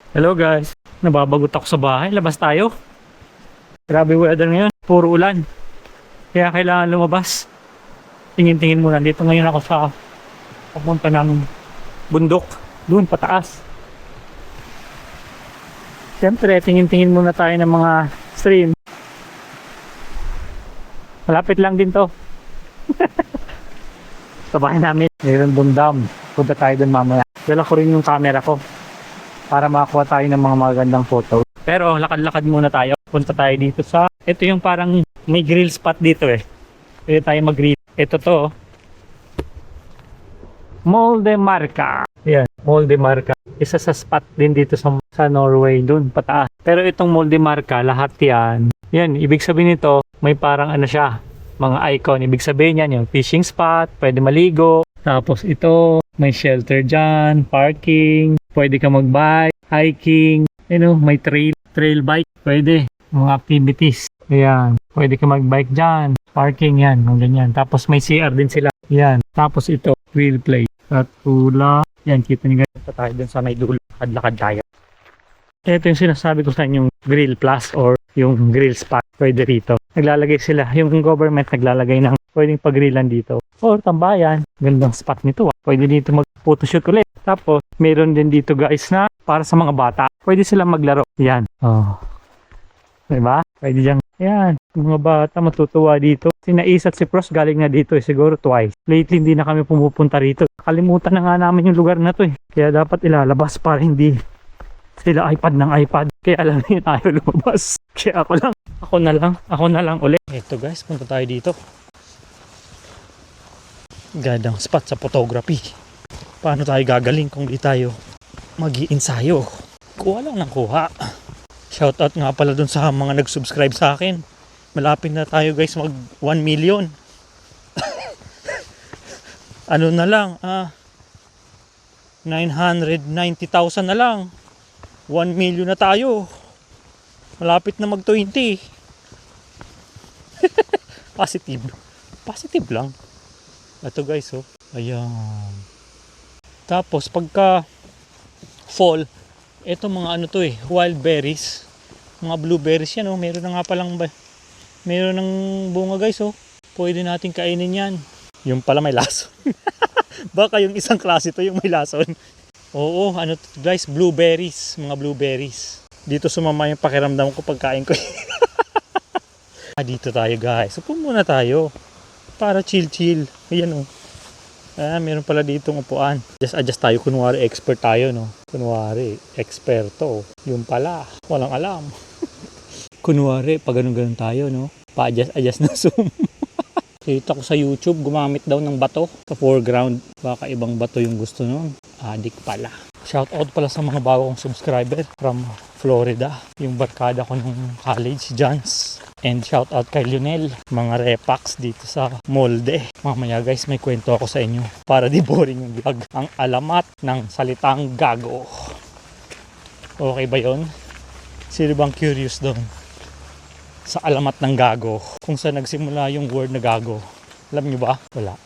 Hello guys, nababagot ako sa bahay. Labas tayo. Grabe weather ngayon, puro ulan. Kaya kailangan lumabas. Tingin-tingin muna. Dito ngayon ako sa papunta ng bundok. Doon pataas. Siyempre, tingin-tingin muna tayo ng mga stream. Malapit lang din to. Sa bahay namin, mayroon doon dam. Punta tayo doon mamaya. Dala ko rin yung camera ko para makakuha tayo ng mga magandang photo. Pero lakad-lakad muna tayo. Punta tayo dito sa, ito yung parang may grill spot dito eh. Pwede tayo mag-grill. Ito to. Moldemarka. Yan, Moldemarka. Isa sa spot din dito sa Norway, dun pataas. Pero itong Moldemarka, lahat yan. Yan, ibig sabihin nito, may parang ano siya, mga icon. Ibig sabihin yan, yung fishing spot, pwede maligo. Tapos ito, may shelter dyan, parking, pwede ka mag-bike, hiking, may trail bike, pwede, mga activities. Ayan, pwede ka mag-bike dyan, parking yan, ganyan. Tapos may CR din sila, yan. Tapos ito, wheel play, at tula, yan, kita nyo ganyan. Tayo dun sa may dulo, lakad tayo. Ito yung sinasabi ko sa inyong grill plus or yung grill spot, pwede rito. Naglalagay sila, yung government naglalagay ng pwedeng pagrillan dito. Or tambayan, gandang spot nito. Pwede dito mag-photoshoot ulit. Tapos, meron din dito guys na para sa mga bata. Pwede silang maglaro. Yan. Oh. Diba? Pwede dyan. Yan. Mga bata matutuwa dito. Si Nais at si Pros galing na dito siguro twice. Lately, hindi na kami pumupunta rito. Kalimutan na nga namin yung lugar na to eh. Kaya dapat ilalabas para hindi sila iPad ng iPad. Kaya alam niyo tayo lumabas. Kaya ako na lang ulit. Ito guys, punta tayo dito. Gandang spot sa photography. Paano tayo gagaling kung di tayo mag-iinsayo? Kuha lang ng kuha. Shoutout nga pala dun sa mga nag-subscribe sa akin. Malapit na tayo guys mag 1 million. Ano na lang, 990,000 na lang. 1 million na tayo. Malapit na mag 20. Positive lang. Ito guys, oh. Ayan. Tapos pagka fall, ito mga ano to eh, wild berries. Mga blueberries yan, oh. Meron na nga palang meron ng bunga guys, oh. Pwede natin kainin yan. Yung pala may lason. Baka yung isang klase to yung may lason. Oo, ano to guys, blueberries. Mga blueberries. Dito sumama yung pakiramdam ko pagkain ko. Dito tayo guys. Upo muna tayo. Para chill. Ayan o. Meron pala ditong upuan. Adjust tayo. Kunwari expert tayo, no? Kunwari, eksperto. Yung pala, walang alam. Kunwari, pag ganun tayo, no? Pa-adjust na zoom. Kita ko sa YouTube, gumamit daw ng bato sa foreground. Baka ibang bato yung gusto nun. Adik pala. Shoutout pala sa mga bagong subscriber from Florida. Yung barkada ko ng college, Jans. And shoutout kay Lionel. Mga repax dito sa Molde. Mamaya guys, may kwento ako sa inyo. Para di boring yung vlog. Ang alamat ng salitang gago. Okay ba yun? Sino bang curious doon? Sa alamat ng gago. Kung saan nagsimula yung word na gago. Alam nyo ba?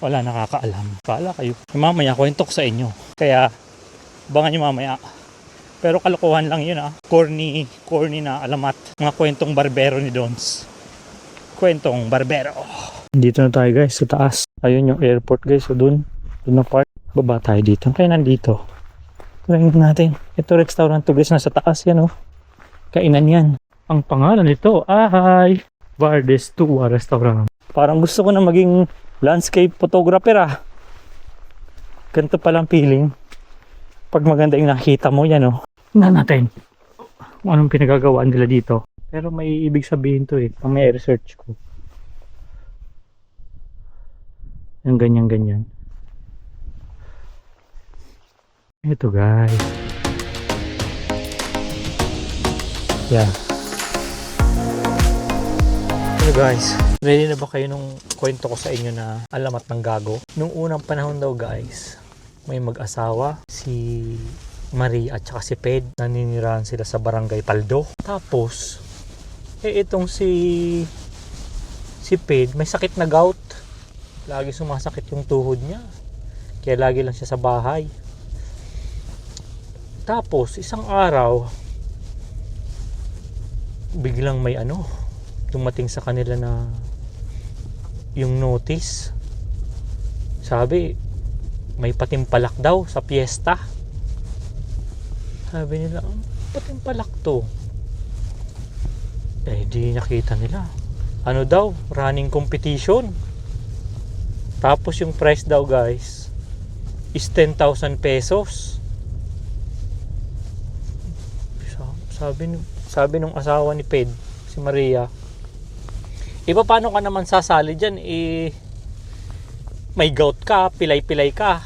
Wala nakakaalam. Pala kayo. Mamaya kwento ko sa inyo. Kaya abangan nyo mamaya. Pero kalokohan lang yun Corny na alamat. Mga kwentong barbero ni Dons. Kwentong barbero. Dito na tayo guys sa taas. Ayun yung airport guys. So dun na park. Baba tayo dito. Kaya nandito. Tingnan natin. Ito restaurant to guys. Nasa taas yan Kainan yan. Ang pangalan nito ay Vardes Tua Restaurant. Parang gusto ko na maging landscape photographer Ganito palang feeling. Pag maganda yung nakita mo yan Tingnan natin kung anong pinagagawaan nila dito. Pero may ibig sabihin to pag may research ko. Yung ganyan. Ito guys. Yeah. Hello guys. Ready na ba kayo nung kwento ko sa inyo na alamat ng gago? Nung unang panahon daw guys, may mag-asawa, si Marie at saka si Ped, naninirahan sila sa barangay Paldo. Tapos, itong si Ped, may sakit na gout. Lagi sumasakit yung tuhod niya. Kaya lagi lang siya sa bahay. Tapos, isang araw, biglang may dumating sa kanila na yung notice. Sabi, may patimpalak daw sa piyesta. Sabi nila, patimpalak to. Eh, di nakita nila. Ano daw, running competition. Tapos yung price daw, guys, is 10,000 pesos. Sabi nung asawa ni Ped, si Maria, paano ka naman sasali dyan? May gout ka, pilay-pilay ka.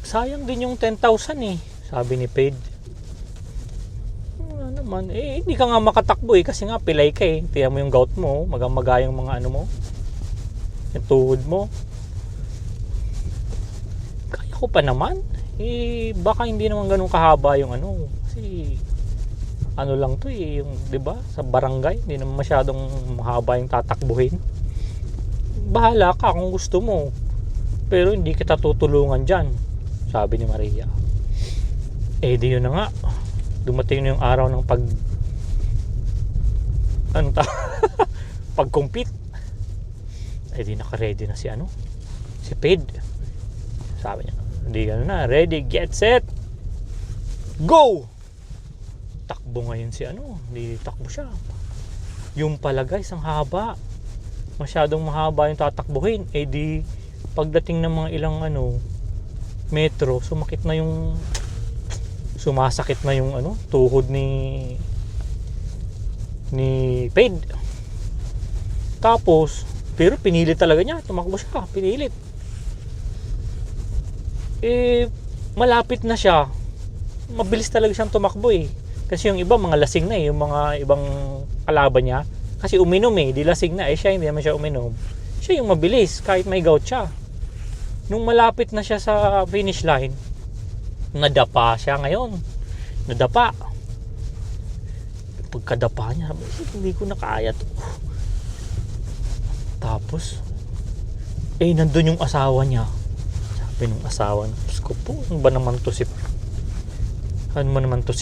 Sayang din yung 10,000 sabi ni Ped. Naman, hindi ka nga makatakbo kasi nga pilay ka Tiyan mo yung gout mo, magang-maga yung mga mo, yung tuhod mo. Kaya ko pa naman. Baka hindi naman ganun kahaba yung kasi lang to yung 'di ba sa barangay, hindi naman masyadong mahaba yung tatakbuhin. Bahala ka kung gusto mo, pero hindi kita tutulungan diyan, sabi ni Maria. Di yun na nga, dumating na yung araw ng pag-compete. Di naka-ready na si Ped. Sabi niya, hindi ka na, ready, get set, go! Takbo ngayon hindi takbo siya. Yung pala guys, ang haba. Masyadong mahaba yung tatakbuhin. Di pagdating ng mga ilang metro, sumasakit na yung tuhod ni Ped. Tapos, pero pinilit talaga niya, tumakbo siya, pinilit. Malapit na siya, mabilis talaga siyang tumakbo kasi yung iba mga lasing na yung mga ibang kalaban niya, kasi uminom di lasing na siya hindi naman siya uminom, siya yung mabilis kahit may gout siya. Nung malapit na siya sa finish line, nadapa siya ngayon. Pagkadapa niya, hindi ko na kaya to. Tapos nandun yung asawa niya. Sabi nung asawa niya, ko po, ano naman to si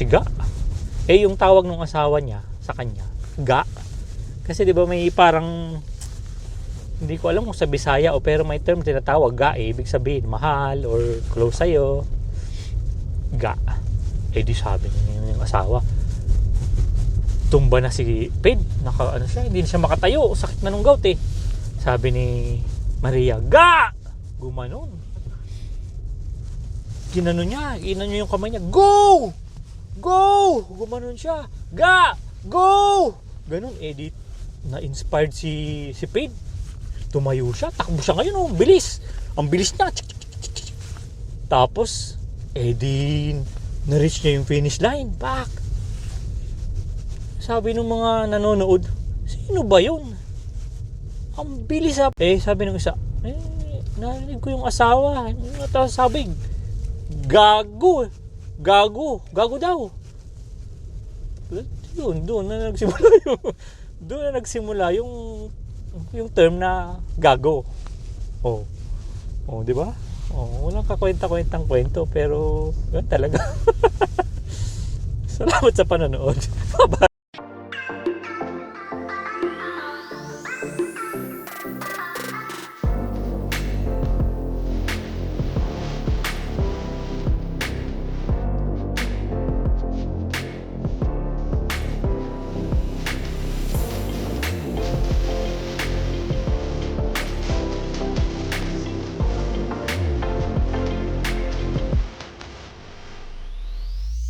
Ga? Yung tawag nung asawa niya sa kanya, Ga. Kasi di ba may parang, hindi ko alam kung sa Bisaya pero may term tinatawag Ga ibig sabihin mahal or close sa'yo. Ga. Di sabi niya yung asawa, tumba na si Ped, siya, hindi na siya makatayo, sakit na nung gout Sabi ni Maria, Ga! Gumanon. Ginano niya yung kamay niya, go! Go! Gumanon siya, Ga! Go! Ganon, di na-inspired si Ped. Tumayo siya, takbo siya ngayon, bilis. Ang bilis niya. Tapos, di na-reach niya yung finish line. Pak! Sabi ng mga nanonood, sino ba yun? Ang bilis sabi ng isa, narinig ko yung asawa. Sabi, gago daw. Doon na nagsimula yung term na gago. Di ba? Walang kakwenta-kwentang kwento, pero yun talaga. Salamat sa panonood. Bye-bye.